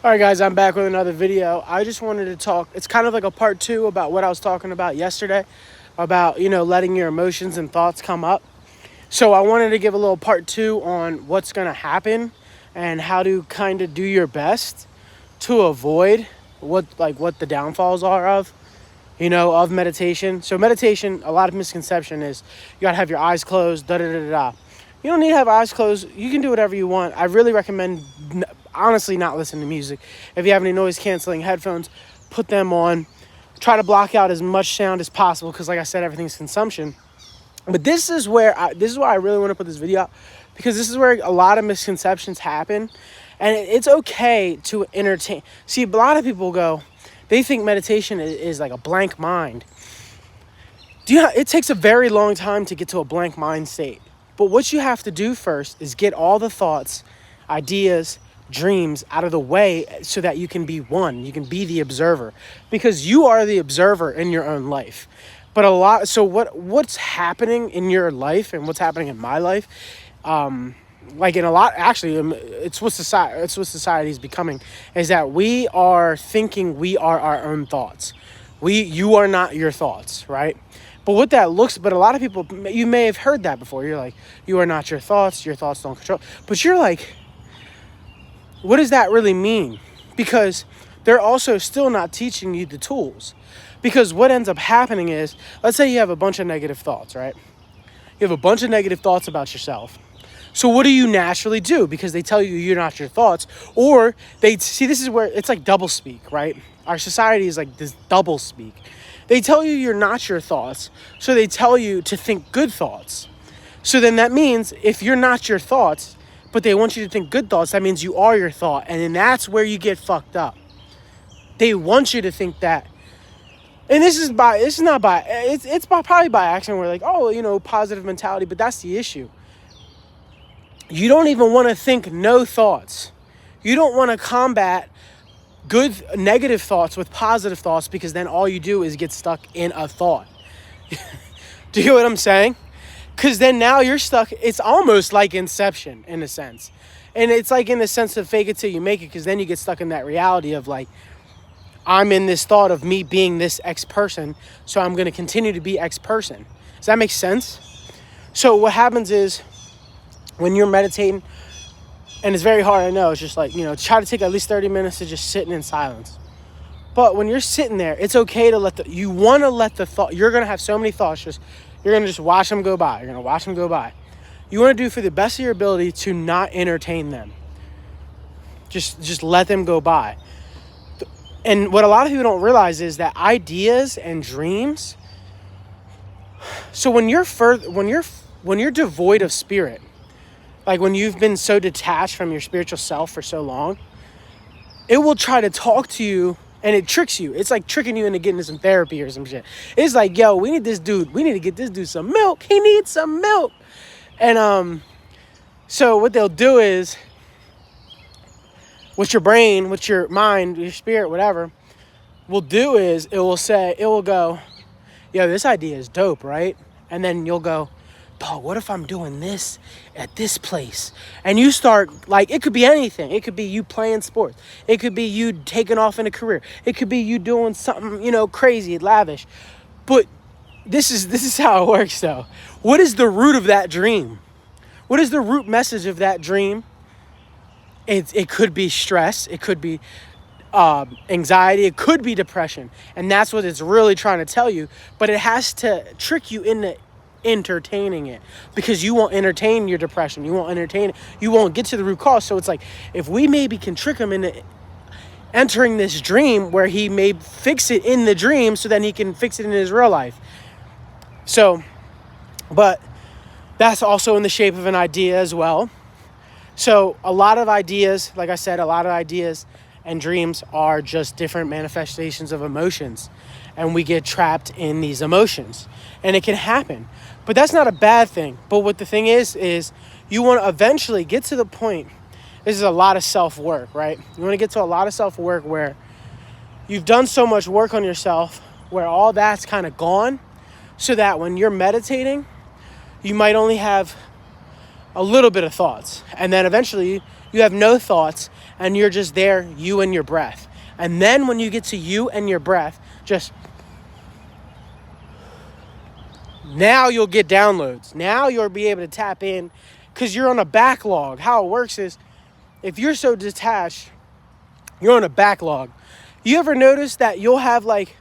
All right, guys, I'm back with another video. I just wanted to talk. It's kind of like a part two about what I was talking about yesterday, about, letting your emotions and thoughts come up. So I wanted to give a little part two on what's going to happen and how to kind of do your best to avoid what the downfalls are of meditation. So meditation, a lot of misconception is you got to have your eyes closed, da da da da. You don't need to have eyes closed. You can do whatever you want. I really recommend, honestly, not listening to music. If you have any noise canceling headphones, put them on. Try to block out as much sound as possible because, like I said, everything's consumption. But this is why I really want to put this video out, because this is where a lot of misconceptions happen, and it's okay to entertain. See, a lot of people they think meditation is like a blank mind. It takes a very long time to get to a blank mind state. But what you have to do first is get all the thoughts, ideas, dreams out of the way so that you can be one. You can be the observer, because you are the observer in your own life. But what's happening in your life and what's happening in my life, it's what society is becoming, is that we are thinking we are our own thoughts. You are not your thoughts, right? But a lot of people, you may have heard that before. You're like, you are not your thoughts don't control. But you're like, what does that really mean? Because they're also still not teaching you the tools. Because what ends up happening is, let's say you have a bunch of negative thoughts, right? You have a bunch of negative thoughts about yourself. So what do you naturally do? Because they tell you you're not your thoughts, or this is where it's like double speak, right? Our society is like this double speak. They tell you you're not your thoughts, so they tell you to think good thoughts. So then that means if you're not your thoughts, but they want you to think good thoughts, that means you are your thought. And then that's where you get fucked up. They want you to think that. And it's probably by accident. We're like, positive mentality, but that's the issue. You don't even want to think no thoughts. You don't want to combat negative thoughts with positive thoughts, because then all you do is get stuck in a thought. Do you get what I'm saying? Because then now you're stuck. It's almost like Inception in a sense. And it's like in the sense of fake it till you make it, because then you get stuck in that reality of like, I'm in this thought of me being this X person, so I'm going to continue to be X person. Does that make sense? So what happens is, when you're meditating, and it's very hard, I know, it's just like, try to take at least 30 minutes to just sitting in silence. But when you're sitting there, it's okay to you're going to have so many thoughts, you're going to just watch them go by. You're going to watch them go by. You want to do for the best of your ability to not entertain them. Just let them go by. And what a lot of people don't realize is that ideas and dreams, so when you're devoid of spirit, like when you've been so detached from your spiritual self for so long, it will try to talk to you and it tricks you. It's like tricking you into getting some therapy or some shit. It's like, yo, we need to get this dude some milk. He needs some milk. And so what they'll do is, with your brain, with your mind, your spirit, whatever, it will go, yo, this idea is dope, right? And then you'll go, dog, what if I'm doing this at this place? And you start, it could be anything. It could be you playing sports. It could be you taking off in a career. It could be you doing something, crazy, lavish. But this is how it works, though. What is the root of that dream? What is the root message of that dream? It could be stress. It could be anxiety. It could be depression. And that's what it's really trying to tell you. But it has to trick you into entertaining it, because you won't entertain your depression. You won't get to the root cause. So it's like, if we maybe can trick him into entering this dream where he may fix it in the dream, so then he can fix it in his real life. So, but that's also in the shape of an idea as well. So a lot of ideas, like I said, and dreams are just different manifestations of emotions, and we get trapped in these emotions, and it can happen. But that's not a bad thing. But what the thing is you want to eventually get to the point. This is a lot of self-work, right? You want to get to a lot of self-work where you've done so much work on yourself, where all that's kind of gone, so that when you're meditating, you might only have a little bit of thoughts. And then eventually you have no thoughts. and you're just there, you and your breath. And then when you get to you and your breath, just now you'll get downloads. Now you'll be able to tap in because you're on a backlog. How it works is if you're so detached, you're on a backlog. You ever notice that you'll have like,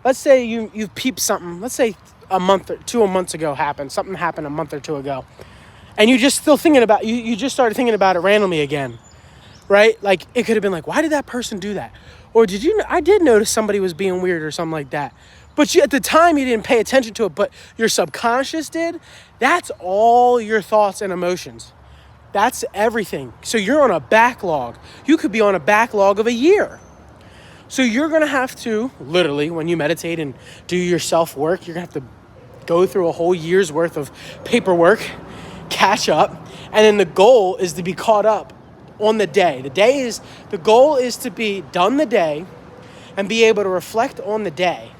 let's say you've peeped something. Let's say a month or 2 months ago happened. Something happened a month or two ago. And you just still thinking about, you just started thinking about it randomly again, right? Like it could have been like, why did that person do that? Or I did notice somebody was being weird or something like that. But at the time you didn't pay attention to it, but your subconscious did. That's all your thoughts and emotions. That's everything. So you're on a backlog. You could be on a backlog of a year. So you're going to have to, literally, when you meditate and do your self-work, you're going to have to go through a whole year's worth of paperwork, catch up, and then the goal is to be caught up on the day. The goal is to be done the day and be able to reflect on the day.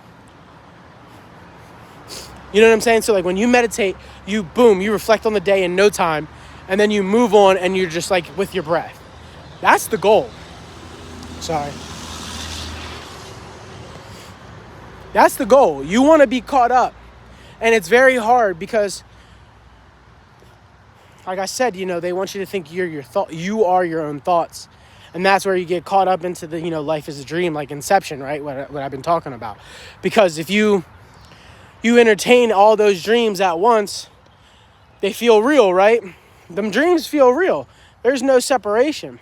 You know what I'm saying? So like when you meditate, you reflect on the day in no time, and then you move on and you're just like with your breath. That's the goal. Sorry. That's the goal. You want to be caught up. And it's very hard because, like I said, they want you to think you are your own thoughts. And that's where you get caught up into the, life is a dream, like Inception, right? What I've been talking about. Because if you entertain all those dreams at once, they feel real, right? Them dreams feel real. There's no separation.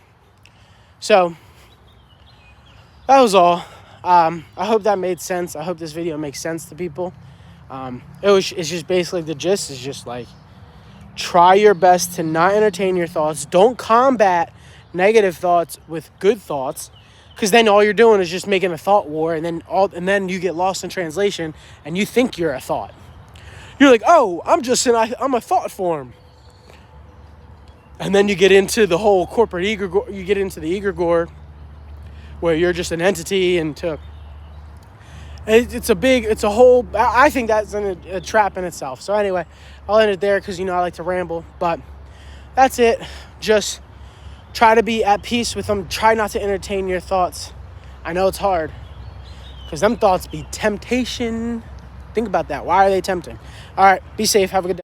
So that was all. I hope that made sense. I hope this video makes sense to people. It's just basically the gist is just like, try your best to not entertain your thoughts. Don't combat negative thoughts with good thoughts, because then all you're doing is just making a thought war, and then you get lost in translation and you think you're a thought. You're like, oh, I'm a thought form. And then you get into the whole corporate egregore. You get into the egregore, where you're just an entity, I think that's a trap in itself. So anyway, I'll end it there because, I like to ramble, but that's it. Just try to be at peace with them. Try not to entertain your thoughts. I know it's hard because them thoughts be temptation. Think about that. Why are they tempting? All right, be safe. Have a good day.